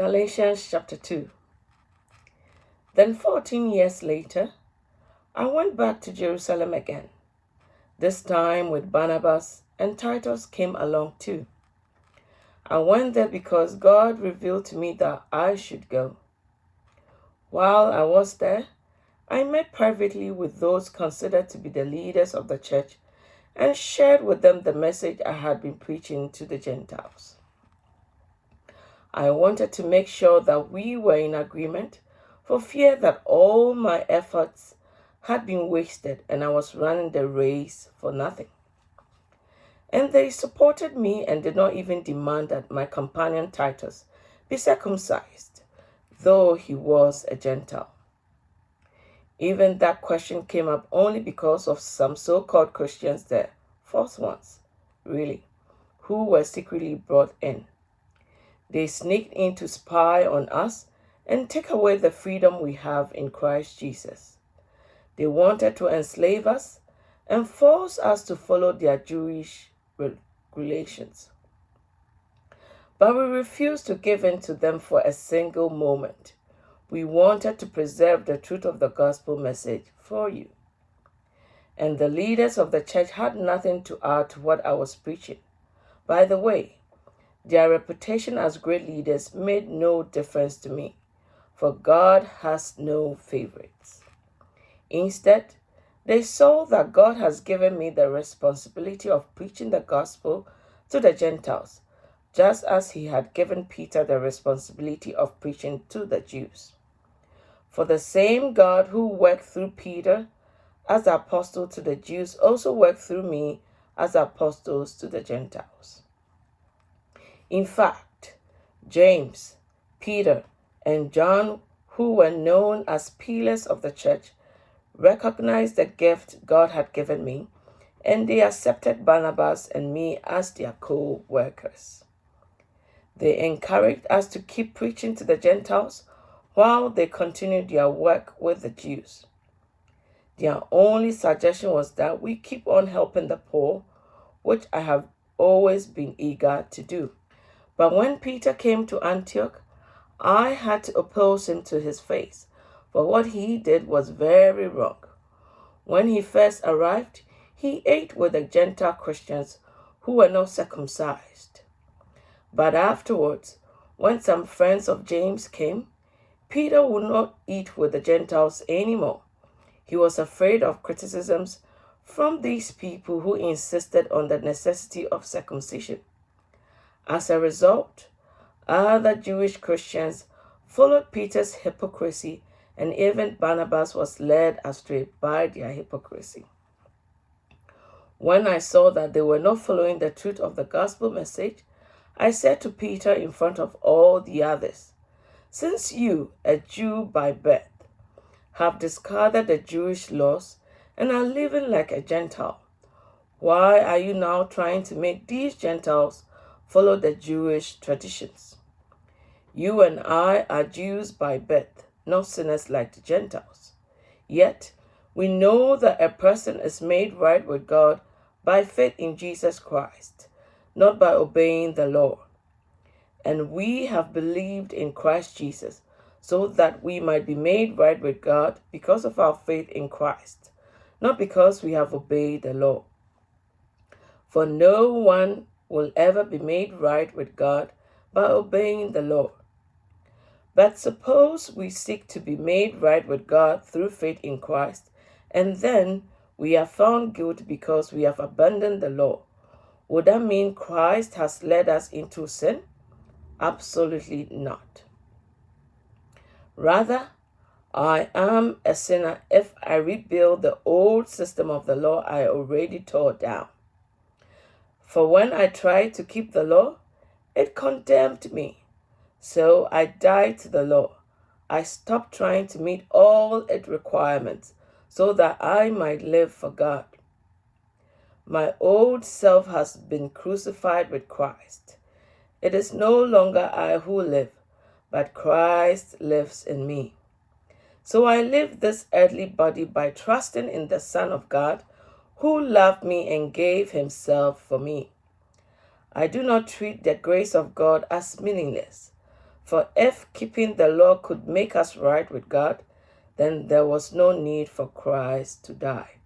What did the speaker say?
Galatians chapter 2. Then 14 years later, I went back to Jerusalem again. This time with Barnabas, and Titus came along too. I went there because God revealed to me that I should go. While I was there, I met privately with those considered to be the leaders of the church and shared with them the message I had been preaching to the Gentiles. I wanted to make sure that we were in agreement for fear that all my efforts had been wasted and I was running the race for nothing. And they supported me and did not even demand that my companion Titus be circumcised, though he was a Gentile. Even that question came up only because of some so-called Christians there, false ones, really, who were secretly brought in. They sneaked in to spy on us and take away the freedom we have in Christ Jesus. They wanted to enslave us and force us to follow their Jewish regulations. But we refused to give in to them for a single moment. We wanted to preserve the truth of the gospel message for you. And the leaders of the church had nothing to add to what I was preaching. By the way, their reputation as great leaders made no difference to me, for God has no favorites. Instead, they saw that God has given me the responsibility of preaching the gospel to the Gentiles, just as he had given Peter the responsibility of preaching to the Jews. For the same God who worked through Peter as the apostle to the Jews also worked through me as apostles to the Gentiles. In fact, James, Peter, and John, who were known as pillars of the church, recognized the gift God had given me, and they accepted Barnabas and me as their co-workers. They encouraged us to keep preaching to the Gentiles while they continued their work with the Jews. Their only suggestion was that we keep on helping the poor, which I have always been eager to do. But when Peter came to Antioch, I had to oppose him to his face, for what he did was very wrong. When he first arrived, he ate with the Gentile Christians who were not circumcised. But afterwards, when some friends of James came, Peter would not eat with the Gentiles anymore. He was afraid of criticisms from these people who insisted on the necessity of circumcision. As a result, other Jewish Christians followed Peter's hypocrisy, and even Barnabas was led astray by their hypocrisy. When I saw that they were not following the truth of the gospel message, I said to Peter in front of all the others, "Since you, a Jew by birth, have discarded the Jewish laws and are living like a Gentile, why are you now trying to make these Gentiles follow the Jewish traditions? You and I are Jews by birth, not sinners like the Gentiles. Yet, we know that a person is made right with God by faith in Jesus Christ, not by obeying the law. And we have believed in Christ Jesus, so that we might be made right with God because of our faith in Christ, not because we have obeyed the law. For no one will ever be made right with God by obeying the law. But suppose we seek to be made right with God through faith in Christ, and then we are found guilty because we have abandoned the law. Would that mean Christ has led us into sin? Absolutely not. Rather, I am a sinner if I rebuild the old system of the law I already tore down. For when I tried to keep the law, it condemned me. So I died to the law. I stopped trying to meet all its requirements so that I might live for God. My old self has been crucified with Christ. It is no longer I who live, but Christ lives in me. So I live this earthly body by trusting in the Son of God, who loved me and gave himself for me. I do not treat the grace of God as meaningless, For if keeping the law could make us right with God, then there was no need for Christ to die.